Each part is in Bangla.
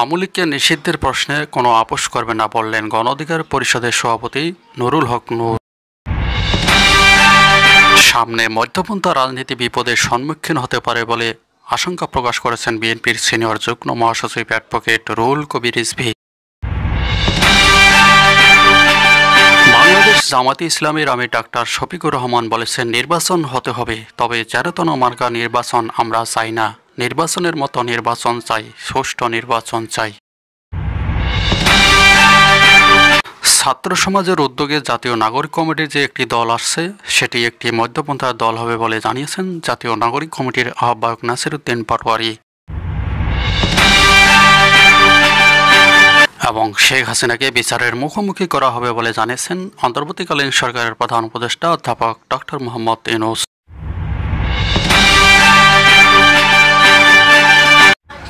আওয়ামী লীগকে নিষিদ্ধের প্রশ্নে কোনো আপোষ করবে না বললেন গণ অধিকার পরিষদের সভাপতি নুরুল হক নূর। সামনে মধ্যপন্থা রাজনীতি বিপদের সম্মুখীন হতে পারে বলে আশঙ্কা প্রকাশ করেছেন বিএনপির সিনিয়র যুগ্ম মহাসচিব অ্যাডভোকেট রুহুল কবির রিজভী। বাংলাদেশ জামায়াতে ইসলামীর আমির ডাক্তার শফিকুর রহমান বলেছেন, নির্বাচন হতে হবে, তবে যেন মার্কা নির্বাচন আমরা চাই না। নির্বাচনের মতো নির্বাচন চাই, সুষ্ঠু নির্বাচন চাই। ছাত্র সমাজের উদ্যোগে জাতীয় নাগরিক কমিটির যে একটি দল আসছে সেটি একটি মধ্যপন্থার দল হবে বলে জানিয়েছেন জাতীয় নাগরিক কমিটির আহ্বায়ক নাসিরউদ্দিন পাটোয়ারী। এবং শেখ হাসিনাকে বিচারের মুখোমুখি করা হবে বলে জানিয়েছেন অন্তর্বর্তীকালীন সরকারের প্রধান উপদেষ্টা অধ্যাপক ডক্টর মোহাম্মদ ইউনূস।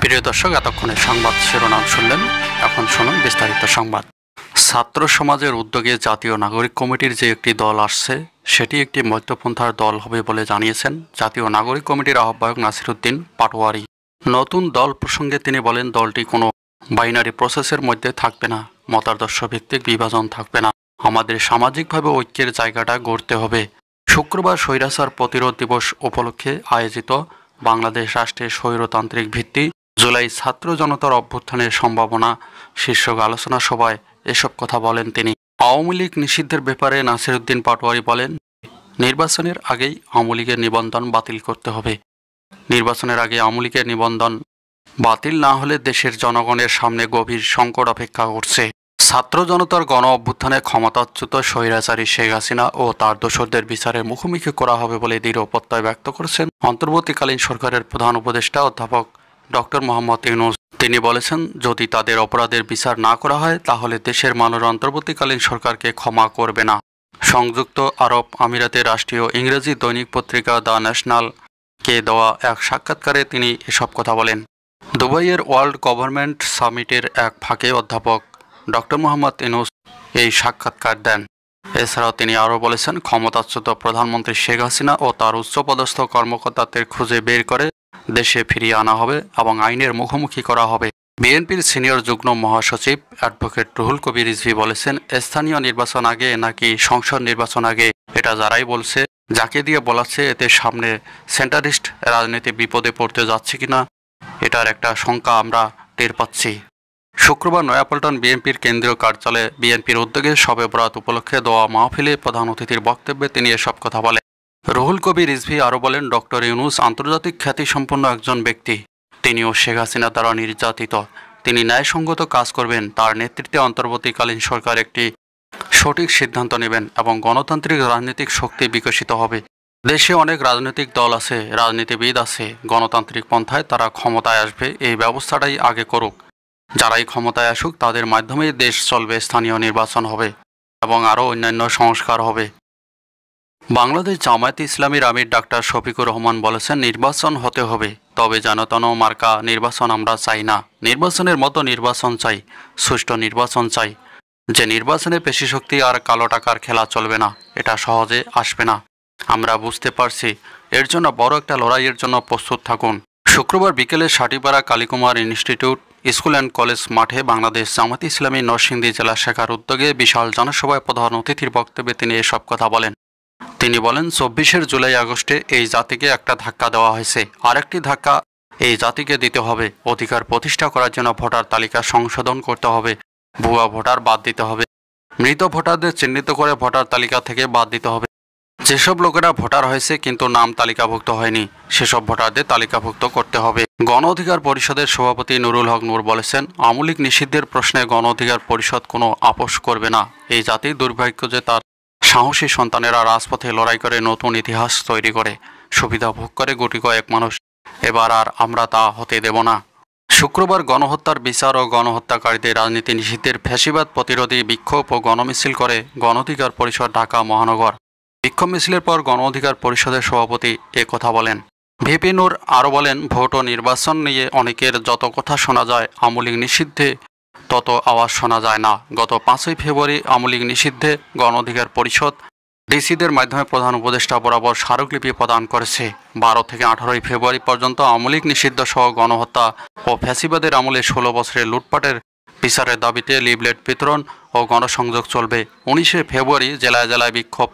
প্রিয় দর্শক, এতক্ষণে সংবাদ শিরোনাম শুনলেন, এখন শুনুন বিস্তারিত সংবাদ। ছাত্র সমাজের উদ্যোগে জাতীয় নাগরিক কমিটির যে একটি দল আসছে সেটি একটি মধ্যপন্থার দল হবে বলে জানিয়েছেন জাতীয় নাগরিক কমিটির আহ্বায়ক নাসিরউদ্দিন পাটোয়ারী। নতুন দল প্রসঙ্গে তিনি বলেন, দলটি কোনো বাইনারি প্রসেসের মধ্যে থাকবে না, মতাদর্শ ভিত্তিক বিভাজন থাকবে না। আমাদের সামাজিকভাবে ঐক্যের জায়গাটা গড়তে হবে। শুক্রবার স্বৈরাচার প্রতিরোধ দিবস উপলক্ষে আয়োজিত বাংলাদেশ রাষ্ট্রের স্বৈরতান্ত্রিক ভিত্তি জুলাই ছাত্র জনতার অভ্যুত্থানের সম্ভাবনা শীর্ষক আলোচনা সভায় এসব কথা বলেন তিনি। আওয়ামী লীগ নিষিদ্ধের ব্যাপারে নাসিরউদ্দিন পাটোয়ারী বলেন, নির্বাচনের আগেই আওয়ামী লীগের নিবন্ধন বাতিল করতে হবে। নির্বাচনের আগে আওয়ামী লীগের নিবন্ধন বাতিল না হলে দেশের জনগণের সামনে গভীর সংকট অপেক্ষা করছে। ছাত্র জনতার গণ অভ্যুত্থানে ক্ষমতাচ্যুত স্বৈরাচারী শেখ হাসিনা ও তার দোসরদের বিচারের মুখোমুখি করা হবে বলে দৃঢ় প্রত্যয় ব্যক্ত করেছেন অন্তর্বর্তীকালীন সরকারের প্রধান উপদেষ্টা অধ্যাপক ডক্টর মোহাম্মদ ইউনূস। তিনি বলেছেন, যদি তাদের অপরাধের বিচার না করা হয় তাহলে দেশের মানুষ অন্তর্বর্তীকালীন সরকারকে ক্ষমা করবে না। সংযুক্ত আরব আমিরাতের রাষ্ট্রীয় ইংরেজি দৈনিক পত্রিকা দ্য ন্যাশনালকে দেওয়া এক সাক্ষাৎকারে তিনি এসব কথা বলেন। দুবাইয়ের ওয়ার্ল্ড গভর্নমেন্ট সামিটের এক ফাঁকে অধ্যাপক ডক্টর মোহাম্মদ ইউনূস এই সাক্ষাৎকার দেন। এছাড়াও তিনি আরও বলেছেন, ক্ষমতাচ্যুত প্রধানমন্ত্রী শেখ হাসিনা ও তার উচ্চপদস্থ কর্মকর্তাদের খুঁজে বের করে দেশে ফিরিয়ে আনা হবে এবং আইনের মুখোমুখি করা হবে। বিএনপির সিনিয়র যুগ্ম মহাসচিব অ্যাডভোকেট রুহুল কবির রিজভী বলেছেন, স্থানীয় নির্বাচন আগে নাকি সংসদ নির্বাচন আগে এটা যারাই বলছে, যাকে দিয়ে বলাচ্ছে, এতে সামনে সেন্টারিস্ট রাজনীতি বিপদে পড়তে যাচ্ছে কিনা এটার একটা শঙ্কা আমরা টের পাচ্ছি। শুক্রবার নয়াপল্টন বিএনপির কেন্দ্রীয় কার্যালয়ে বিএনপির উদ্যোগে শবে বরাত উপলক্ষে দেওয়া মাহফিলে প্রধান অতিথির বক্তব্যে তিনি এসব কথা বলেন। রুহুল কবির রিজভী আরও বলেন, ডক্টর ইউনূস আন্তর্জাতিক খ্যাতিসম্পন্ন একজন ব্যক্তি। তিনিও শেখ হাসিনা দ্বারা নির্যাতিত। তিনি ন্যায়সঙ্গত কাজ করবেন। তার নেতৃত্বে অন্তর্বর্তীকালীন সরকার একটি সঠিক সিদ্ধান্ত নেবেন এবং গণতান্ত্রিক রাজনৈতিক শক্তি বিকশিত হবে। দেশে অনেক রাজনৈতিক দল আছে, রাজনীতিবিদ আছে, গণতান্ত্রিক পন্থায় তারা ক্ষমতায় আসবে, এই ব্যবস্থাটাই আগে করুক। যারাই ক্ষমতায় আসুক তাদের মাধ্যমেই দেশ চলবে, স্থানীয় নির্বাচন হবে এবং আরও অন্যান্য সংস্কার হবে। বাংলাদেশ জামায়াতে ইসলামীর আমির ডাক্তার শফিকুর রহমান বলেছেন, নির্বাচন হতে হবে, তবে যেন মার্কা নির্বাচন আমরা চাই না। নির্বাচনের মতো নির্বাচন চাই, সুষ্ঠু নির্বাচন চাই। যে নির্বাচনে পেশিশক্তি আর কালো টাকার খেলা চলবে না, এটা সহজে আসবে না। আমরা বুঝতে পারছি, এর জন্য বড় একটা লড়াইয়ের জন্য প্রস্তুত থাকুন। শুক্রবার বিকেলে Satipara Kalikumar institute school and college মাঠে বাংলাদেশ জামায়াতে ইসলামী নরসিংদী জেলা শাখার উদ্যোগে বিশাল জনসভায় প্রধান অতিথির বক্তব্যে তিনি এসব কথা বলেন। তিনি বলেন, 24 জুলাই আগস্টে এই জাতিকে একটা ধাক্কা দেওয়া হয়েছে, আরেকটি ধাক্কা এই জাতিকে দিতে হবে। অধিকার প্রতিষ্ঠা করার জন্য ভোটার তালিকা সংশোধন করতে হবে, ভুয়া ভোটার বাদ দিতে হবে, মৃত ভোটারদের চিহ্নিত করে ভোটার তালিকা থেকে বাদ দিতে হবে। যেসব লোকেরা ভোটার হয়েছে কিন্তু নাম তালিকাভুক্ত হয়নি, সেসব ভোটারদের তালিকাভুক্ত করতে হবে। গণ অধিকার পরিষদের সভাপতি নুরুল হক নূর বলেছেন, আওয়ামী লীগ নিষিদ্ধের প্রশ্নে গণ অধিকার পরিষদ কোনো আপোষ করবে না। এই জাতির দুর্ভাগ্য যে তার সাহসী সন্তানেরা রাজপথে লড়াই করে নতুন ইতিহাস তৈরি করে সুবিধা ভোগ করে গুটি কয়েক মানুষ। এবার আর আমরা তা হতে দেব না। শুক্রবার গণহত্যার বিচার ও গণহত্যাকারীদের রাজনীতি নিষিদ্ধের ফ্যাসিবাদ প্রতিরোধী বিক্ষোভ ও গণমিছিল করে গণ অধিকার পরিষদ ঢাকা মহানগর। বিক্ষোভ মিছিলের পর গণ অধিকার পরিষদের সভাপতি এ কথা বলেন। ভিপি নূর আরও বলেন, ভোট ও নির্বাচন নিয়ে অনেকের যত কথা শোনা যায়, আওয়ামী লীগ নিষিদ্ধে তত আওয়াজ শোনা যায় না। গত 5ই ফেব্রুয়ারি আওয়ামী লীগ নিষিদ্ধে গণ অধিকার পরিষদ ডিসিদের মাধ্যমে প্রধান উপদেষ্টা বরাবর স্মারকলিপি প্রদান করেছে। 12 থেকে 18 ফেব্রুয়ারি পর্যন্ত আওয়ামী লীগ নিষিদ্ধ সহ গণহত্যা ও ফ্যাসিবাদের আমলে 16 বছরের লুটপাটের বিচারের দাবিতে লিফলেট বিতরণ ও গণসংযোগ চলবে। 19 ফেব্রুয়ারি জেলায় জেলায় বিক্ষোভ